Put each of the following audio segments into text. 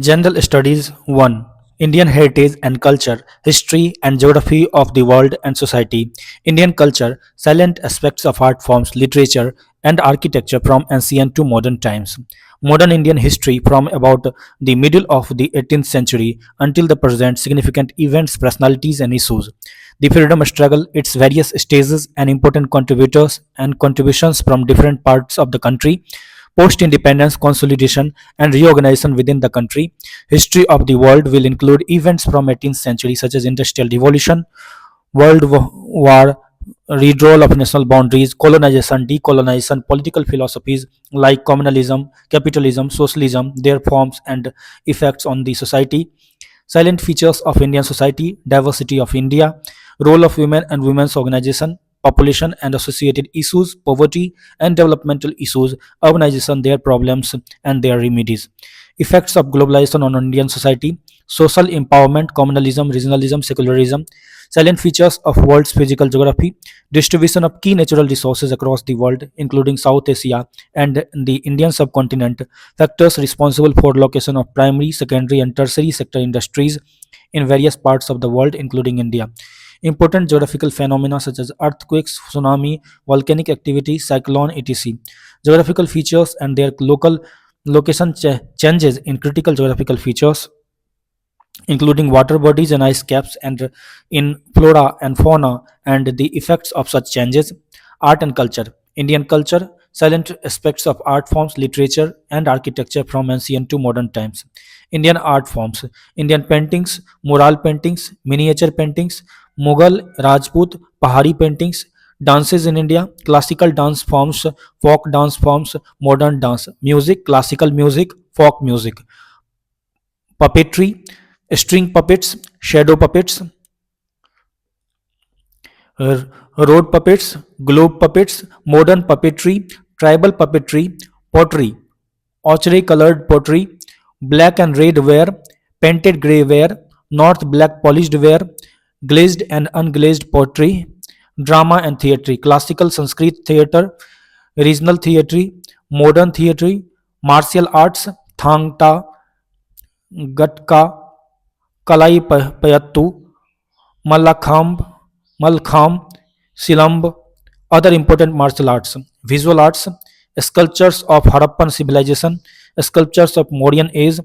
General Studies 1. Indian Heritage and Culture, History and Geography of the World and Society. Indian culture, silent aspects of art forms, literature, and architecture from ancient to modern times. Modern Indian history from about the middle of the 18th century until the present, significant events, personalities, and issues. The freedom struggle, its various stages, and important contributors and contributions from different parts of the country, post-independence consolidation and reorganization within the country. History of the world will include events from 18th century such as Industrial Revolution, War, redrawal of national boundaries, colonization, decolonization, political philosophies like communalism, capitalism, socialism, their forms and effects on the society, silent features of Indian society, diversity of India, role of women and women's organization, population and associated issues, poverty and developmental issues, urbanization, their problems and their remedies, effects of globalization on Indian society, social empowerment, communalism, regionalism, secularism, silent features of world's physical geography, distribution of key natural resources across the world, including South Asia and the Indian subcontinent, factors responsible for location of primary, secondary, and tertiary sector industries in various parts of the world, including India. Important geographical phenomena such as earthquakes, tsunami, volcanic activity, cyclone, etc. Geographical features and their local location changes in critical geographical features including water bodies and ice caps, and in flora and fauna, and the effects of such changes. Art and culture. Indian culture, silent aspects of art forms, literature, and architecture from ancient to modern times. Indian art forms. Indian paintings, mural paintings, miniature paintings, Mughal, Rajput, Pahari paintings, dances in India, classical dance forms, folk dance forms, modern dance, music, classical music, folk music, puppetry, string puppets, shadow puppets, road puppets, globe puppets, modern puppetry, tribal puppetry, pottery, ochre colored pottery, black and red ware, painted grey ware, north black polished ware, glazed and unglazed pottery, drama and theatre, classical Sanskrit theatre, regional theatre, modern theatre, martial arts, thangta, gatka, kalai payattu, Malakhamb, Malkham, Silamb, other important martial arts, visual arts, sculptures of Harappan civilization, sculptures of Mauryan age,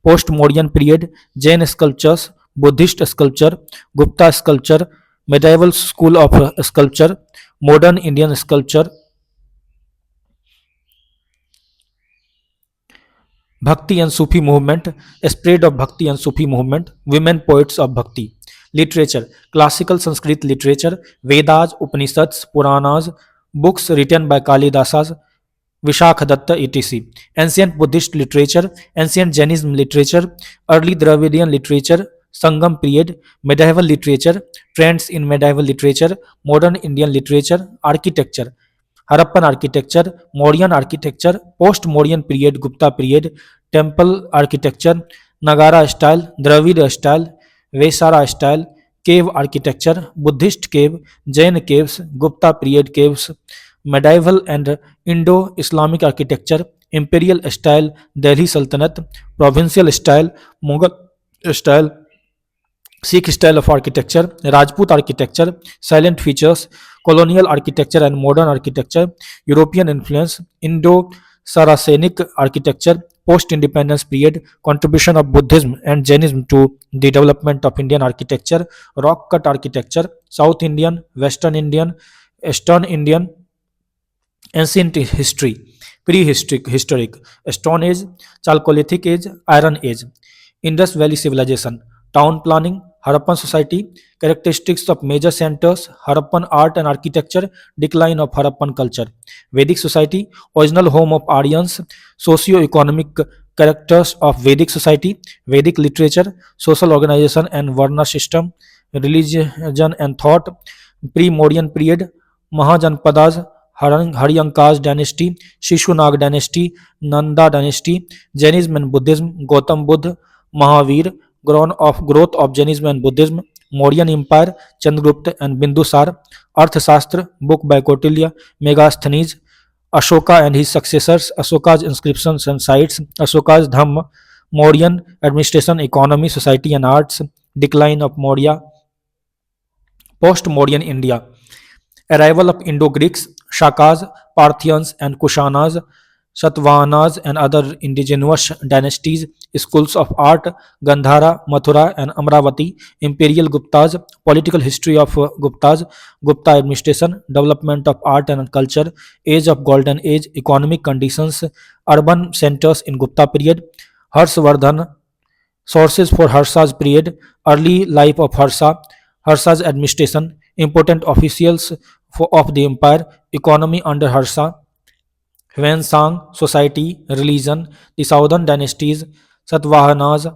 post-Mauryan period, Jain sculptures, Buddhist sculpture, Gupta sculpture, medieval school of sculpture, modern Indian sculpture, Bhakti and Sufi movement, spread of Bhakti and Sufi movement, women poets of Bhakti. Literature, classical Sanskrit literature, Vedas, Upanishads, Puranas, books written by Kalidasas, Vishakadatta, etc. Ancient Buddhist literature, ancient Jainism literature, early Dravidian literature, Sangam period, medieval literature, trends in medieval literature, modern Indian literature, architecture, Harappan architecture, Mauryan architecture, post-Mauryan period, Gupta period, temple architecture, Nagara style, Dravida style, Vesara style, cave architecture, Buddhist cave, Jain caves, Gupta period caves, medieval and Indo-Islamic architecture, imperial style, Delhi Sultanate, provincial style, Mughal style, Sikh style of architecture, Rajput architecture, silent features, colonial architecture and modern architecture, European influence, Indo Saracenic architecture, post independence period, contribution of Buddhism and Jainism to the development of Indian architecture, rock cut architecture, South Indian, Western Indian, Eastern Indian, ancient history, prehistoric, historic, Stone Age, Chalcolithic Age, Iron Age, Indus Valley Civilization, town planning, Harappan society, characteristics of major centers, Harappan art and architecture, decline of Harappan culture, Vedic society, original home of Aryans, socio-economic characters of Vedic society, Vedic literature, social organization and Varna system, religion and thought, pre-Mauryan period, Mahajanpadas, Haryankas dynasty, Shishunag dynasty, Nanda dynasty, Jainism and Buddhism, Gautam Buddha, Mahavir, growth of Jainism and Buddhism, Mauryan Empire, Chandragupta and Bindusar, Arthashastra, book by Kautilya, Megasthenes, Ashoka and his successors, Ashoka's inscriptions and sites, Ashoka's Dhamma, Mauryan administration, economy, society, and arts. Decline of Maurya. Post-Mauryan India. Arrival of Indo-Greeks, Shakas, Parthians, and Kushanas, Satavahanas, and other indigenous dynasties, schools of art, Gandhara, Mathura, and Amravati, imperial Guptas, political history of Guptas, Gupta administration, development of art and culture, age of golden age, economic conditions, urban centers in Gupta period, Harsvardhan, sources for Harsha's period, early life of Harsha, Harsha's administration, important officials of the empire, economy under Harsha, Huansang, society, religion, the southern dynasties, Satavahanas,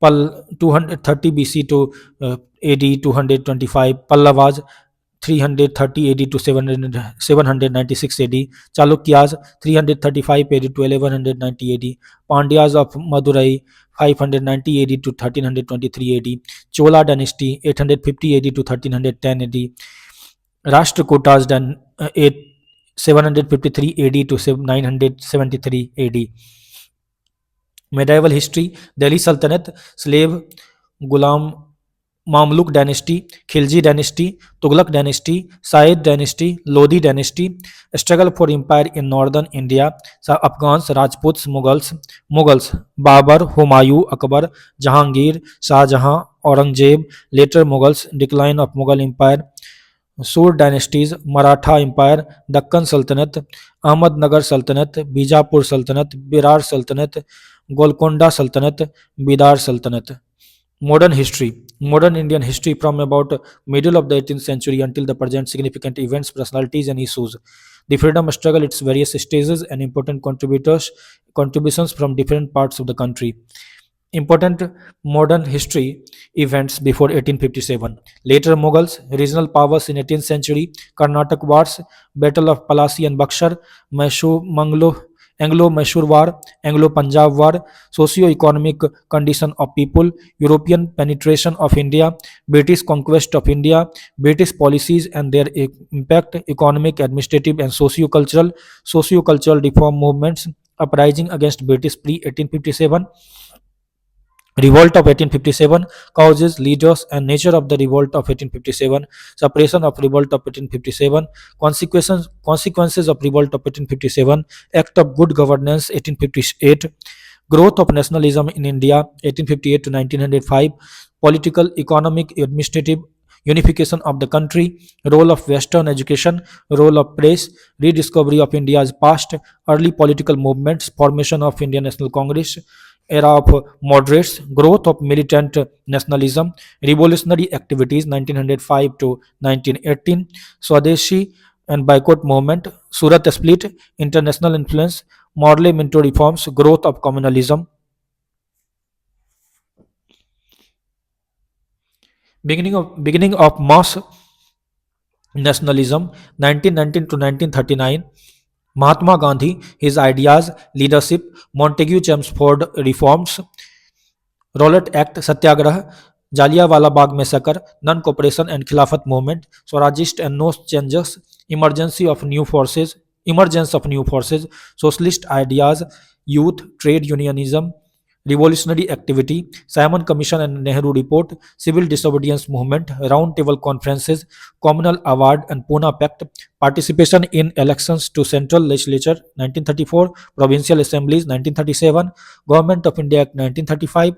230 BC to AD 225, Pallavas 330 AD to 796 AD, Chalukyas 335 AD to 1190 AD, Pandyas of Madurai 590 AD to 1323 AD, Chola dynasty 850 AD to 1310 AD, Rashtrakutas done 753 AD to 973 AD. Medieval history, Delhi Sultanate, slave, Ghulam, Mamluk dynasty, Khilji dynasty, Tughlaq dynasty, Said dynasty, Lodi dynasty, struggle for empire in northern India, Afghans, Rajputs, Mughals, Babur, Humayun, Akbar, Jahangir, Shah Jahan, Aurangzeb, later Mughals, decline of Mughal empire, Sur dynasties, Maratha Empire, Deccan Sultanate, Ahmadnagar Sultanate, Bijapur Sultanate, Birar Sultanate, Golconda Sultanate, Bidar Sultanate. Modern history. Modern Indian history from about middle of the 18th century until the present, significant events, personalities, and issues. The freedom struggle, its various stages, and important contributions from different parts of the country. Important modern history events before 1857. Later Mughals, regional powers in 18th century, Karnataka wars, Battle of Palasi and Bakshar, Anglo-Mysore War, Anglo-Punjab War, socio-economic condition of people, European penetration of India, British conquest of India, British policies and their impact, economic, administrative, and socio-cultural reform movements, uprising against British pre-1857, Revolt of 1857, causes, leaders, and nature of the revolt of 1857, suppression of revolt of 1857, consequences of revolt of 1857, Act of Good Governance 1858, growth of nationalism in India 1858 to 1905, political, economic, administrative unification of the country, role of Western education, role of press, rediscovery of India's past, early political movements, formation of Indian National Congress, era of moderates, growth of militant nationalism, revolutionary activities 1905 to 1918, Swadeshi and boycott movement, Surat split, international influence, Morley Minto reforms, growth of communalism, beginning of mass nationalism 1919 to 1939, Mahatma Gandhi, his ideas, leadership, Montagu Chelmsford reforms, Rowlatt Act, Satyagraha, Jallianwala Bagh massacre, non-cooperation and Khilafat movement, Swarajist and no changes, emergence of new forces, socialist ideas, youth, trade unionism, revolutionary activity, Simon Commission and Nehru Report, civil disobedience movement, round table conferences, communal award and Pune Pact, participation in elections to Central Legislature 1934, Provincial Assemblies 1937, Government of India Act 1935,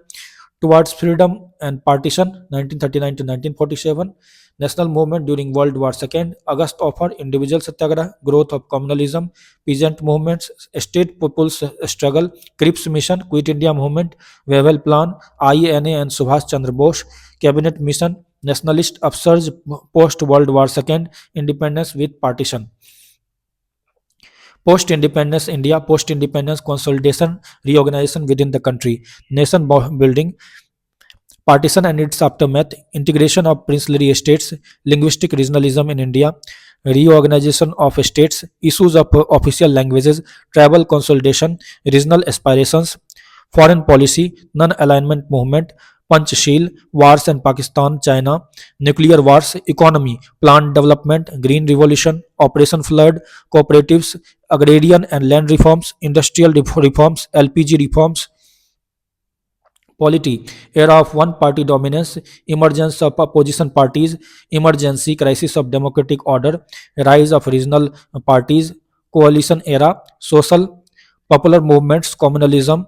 Towards Freedom and Partition 1939 to 1947, National Movement during World War II, August Offer, Individual Satyagraha, Growth of Communalism, Peasant Movements, State People's Struggle, Cripps Mission, Quit India Movement, Wavell Plan, IANA and Subhash Chandra Bose, Cabinet Mission, Nationalist Upsurge post World War II, Independence with Partition. Post independence India, post independence consolidation, reorganization within the country, nation building, partition and its aftermath, integration of princely estates, linguistic regionalism in India, reorganization of states, issues of official languages, tribal consolidation, regional aspirations, foreign policy, non-alignment movement, Panchsheel, wars in Pakistan, China, nuclear wars, economy, plant development, green revolution, Operation Flood, cooperatives, agrarian and land reforms, industrial reforms, LPG reforms, Polity, era of one party dominance, emergence of opposition parties, emergency, crisis of democratic order, rise of regional parties, coalition era, social, popular movements, communalism,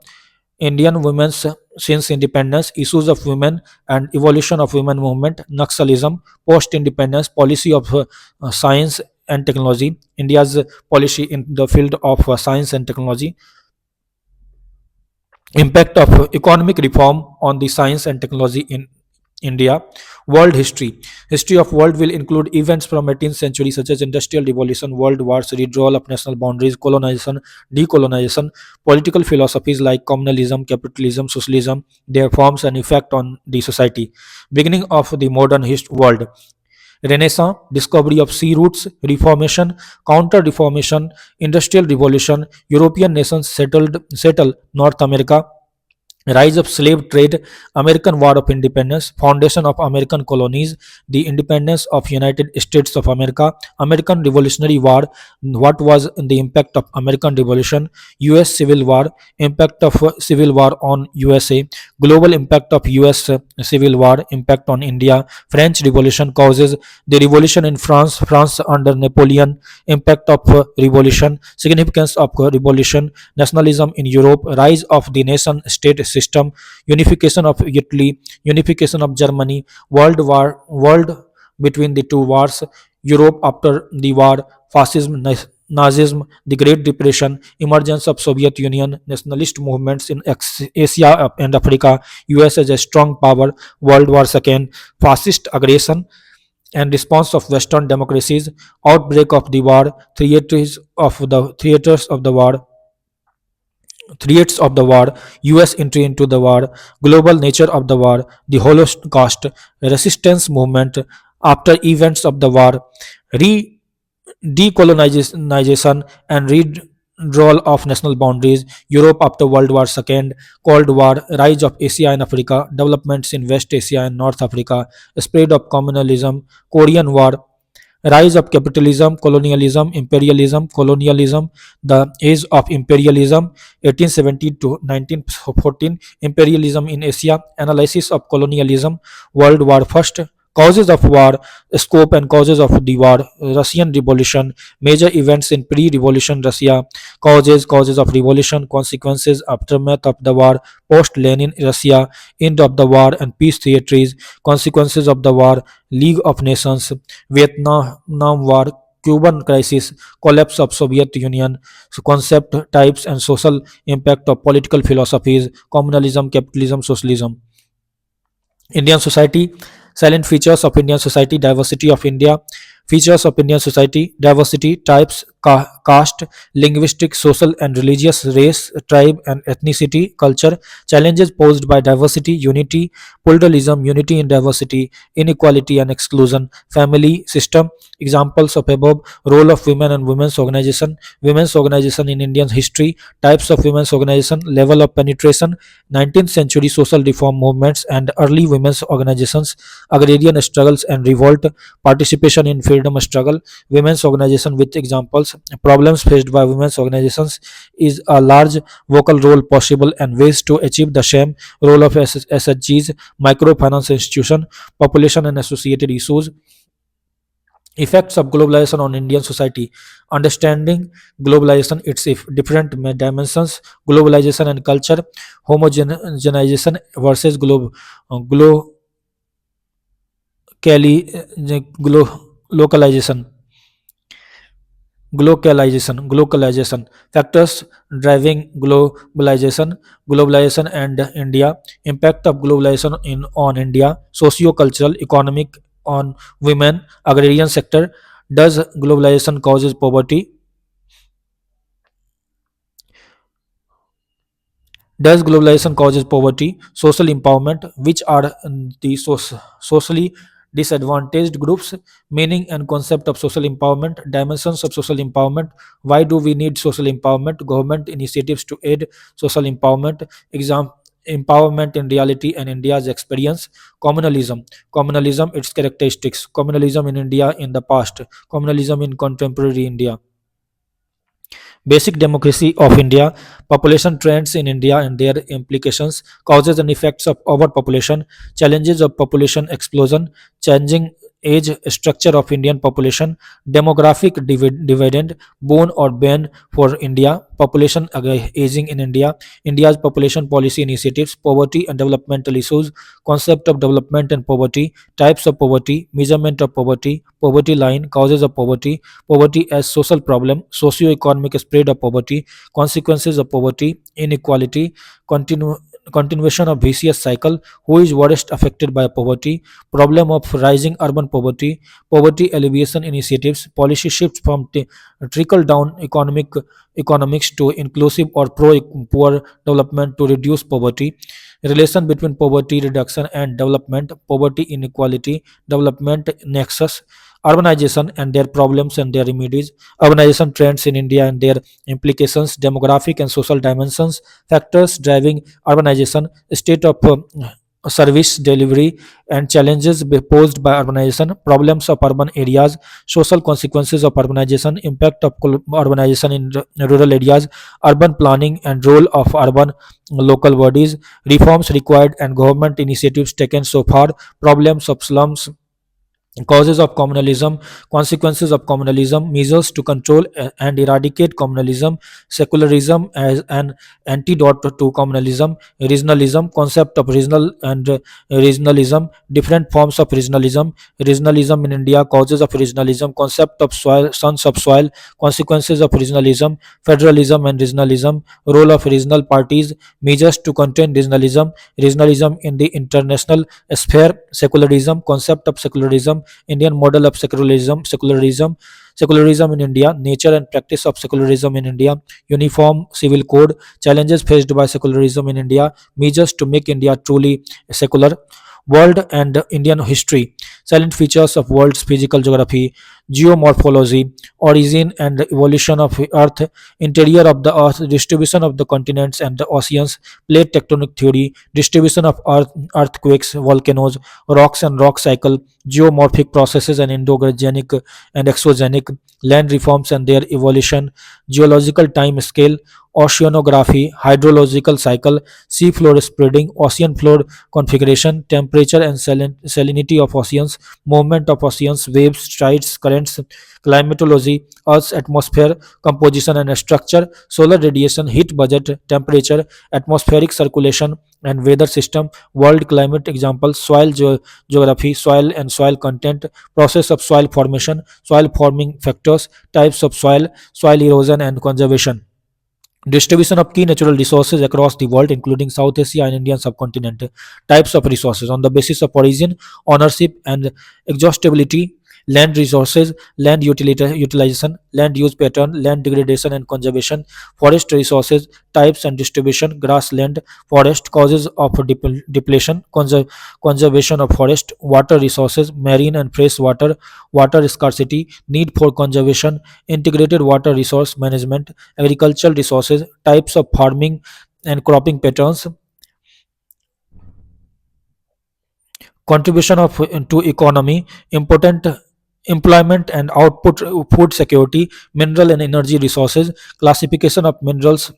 Indian women's since independence, issues of women and evolution of women movement, Naxalism, post-independence, policy of science and technology, India's policy in the field of science and technology, impact of economic reform on the science and technology in India. World history. History of world will include events from 18th century such as Industrial Revolution, World Wars, withdrawal of national boundaries, colonization, decolonization, political philosophies like communalism, capitalism, socialism, their forms and effect on the society. Beginning of the modern world. Renaissance, discovery of sea routes, Reformation, Counter-Reformation, Industrial Revolution, European nations settle North America, rise of slave trade, American War of Independence, foundation of American colonies, the independence of United States of America, American Revolutionary War, what was the impact of American Revolution, US Civil War, impact of Civil War on USA, global impact of US Civil War, impact on India, French Revolution causes, the revolution in France under Napoleon, impact of revolution, significance of revolution, nationalism in Europe, rise of the nation state system, unification of Italy, unification of Germany, world between the two wars, Europe after the war, fascism, Nazism, the Great Depression, emergence of Soviet Union, nationalist movements in Asia and Africa, US as a strong power, World War II, fascist aggression, and response of Western democracies, outbreak of the war, theaters of the war, threats of the war, US entry into the war, global nature of the war, the Holocaust, resistance movement after events of the war, re decolonization and withdrawal of national boundaries, Europe after World War II, Cold War, rise of Asia and Africa, developments in West Asia and North Africa, spread of communalism, Korean War, rise of capitalism, colonialism, the age of imperialism, 1870 to 1914, imperialism in Asia, analysis of colonialism, World War First, causes of war, scope and causes of the war, Russian Revolution, major events in pre-revolution Russia, causes of revolution, consequences, aftermath of the war, post-Lenin Russia, end of the war and peace theories, consequences of the war, League of Nations, Vietnam War, Cuban crisis, collapse of Soviet Union, so concept types and social impact of political philosophies, communalism, capitalism, socialism. Indian society, silent features of Indian society, diversity of India, features of Indian society, diversity, types, caste, linguistic, social and religious, race, tribe and ethnicity, culture, challenges posed by diversity, unity, pluralism, unity in diversity, inequality and exclusion, family system, examples of above, role of women and women's organization in Indian history, types of women's organization, level of penetration, 19th century social reform movements and early women's organizations, agrarian struggles and revolt, participation in freedom struggle, women's organization with examples, problems faced by women's organizations is a large vocal role possible and ways to achieve the same, role of SHGs, microfinance institution, population and associated issues, effects of globalization on Indian society, understanding globalization, its different dimensions, globalization and culture, homogenization versus localization, globalization, factors driving globalization and India, impact of globalization in on India, socio-cultural, economic, on women, agrarian sector, does globalization causes poverty, does globalization causes poverty, social empowerment, which are the socially disadvantaged groups, meaning and concept of social empowerment, dimensions of social empowerment, why do we need social empowerment, government initiatives to aid social empowerment, exam empowerment in reality and India's experience, communalism, its characteristics, communalism in India in the past, communalism in contemporary India, Basic demography of India, population trends in India and their implications, causes and effects of overpopulation, challenges of population explosion, changing age structure of Indian population, demographic dividend, boon or bane for India, population aging in India, India's population policy initiatives, poverty and developmental issues, concept of development and poverty, types of poverty, measurement of poverty, poverty line, causes of poverty, poverty as social problem, socio-economic spread of poverty, consequences of poverty, inequality, continu- continuation of vicious cycle, who is worst affected by poverty, problem of rising urban poverty, poverty alleviation initiatives, policy shifts from trickle down economics to inclusive or pro poor development to reduce poverty, relation between poverty reduction and development, poverty inequality, development nexus, urbanization and their problems and their remedies, urbanization trends in India and their implications, demographic and social dimensions, factors driving urbanization, state of service delivery and challenges posed by urbanization, problems of urban areas, social consequences of urbanization, impact of urbanization in rural areas, urban planning and role of urban local bodies, reforms required and government initiatives taken so far, problems of slums, causes of communalism, consequences of communalism, measures to control and eradicate communalism, secularism as an antidote to communalism, regionalism, concept of regional and regionalism, different forms of regionalism, regionalism in India, causes of regionalism, concept of soil, sons of soil, consequences of regionalism, federalism and regionalism, role of regional parties, measures to contain regionalism, regionalism in the international sphere, secularism, concept of secularism, Indian model of secularism in India, nature and practice of secularism in India, uniform civil code, challenges faced by secularism in India, measures to make India truly secular, world and Indian history, silent features of world's physical geography, geomorphology, origin and evolution of Earth, interior of the Earth, distribution of the continents and the oceans, plate tectonic theory, distribution of earthquakes, volcanoes, rocks and rock cycle, geomorphic processes and endogenic and exogenic, land reforms and their evolution, geological time scale, oceanography, hydrological cycle, sea floor spreading, ocean floor configuration, temperature and salinity of oceans, movement of oceans, waves, tides, currents, climatology, Earth's atmosphere, composition and structure, solar radiation, heat budget, temperature, atmospheric circulation and weather system, world climate example, soil geography, soil and soil content, process of soil formation, soil forming factors, types of soil, soil erosion and conservation. Distribution of key natural resources across the world, including South Asia and Indian subcontinent. Types of resources on the basis of origin, ownership, and exhaustibility. Land resources, land utilization, land use pattern, land degradation and conservation. Forest resources, types and distribution, grassland, forest, causes of depletion, conservation of forest. Water resources, marine and fresh water, water scarcity, need for conservation, integrated water resource management, agricultural resources, types of farming and cropping patterns, contribution of to economy, important employment and output, food security, mineral and energy resources, classification of minerals,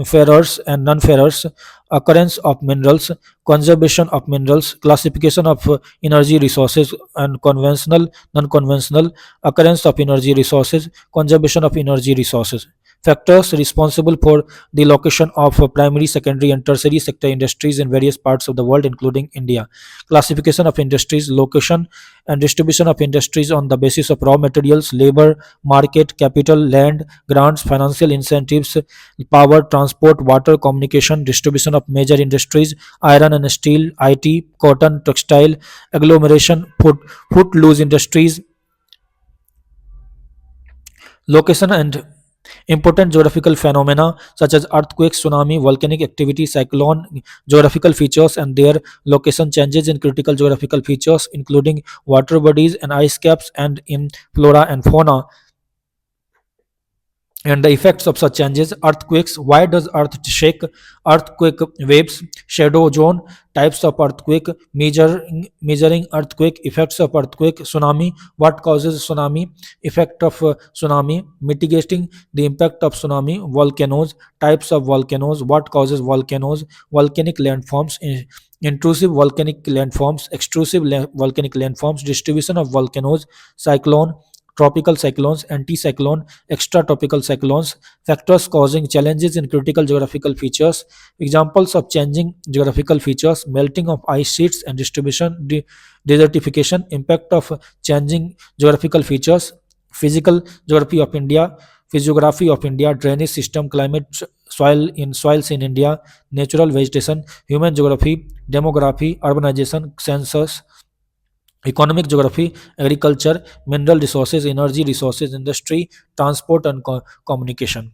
ferrous and non-ferrous, occurrence of minerals, conservation of minerals, classification of energy resources and conventional, non-conventional, occurrence of energy resources, conservation of energy resources. Factors responsible for the location of primary, secondary, and tertiary sector industries in various parts of the world, including India. Classification of industries, location and distribution of industries on the basis of raw materials, labor, market, capital, land, grants, financial incentives, power, transport, water, communication, distribution of major industries, iron and steel, IT, cotton, textile, agglomeration, footloose industries, location and important geographical phenomena such as earthquakes, tsunami, volcanic activity, cyclone, geographical features and their location, changes in critical geographical features including water bodies and ice caps and in flora and fauna, and the effects of such changes. Earthquakes: why does earth shake? Earthquake waves, shadow zone, types of earthquake, measuring earthquake, effects of earthquake. Tsunami: what causes tsunami? Effect of tsunami, mitigating the impact of tsunami. Volcanoes: types of volcanoes, what causes volcanoes? Volcanic landforms, intrusive volcanic landforms, extrusive volcanic landforms. Distribution of volcanoes: cyclone, tropical cyclones, anticyclone, extratropical cyclones. Factors causing challenges in critical geographical features. Examples of changing geographical features: melting of ice sheets and distribution, desertification. Impact of changing geographical features: physical geography of India, physiography of India, drainage system, climate, soils in India, natural vegetation. Human geography, demography, urbanization, census. Economic geography: agriculture, mineral resources, energy resources, industry, transport, and communication.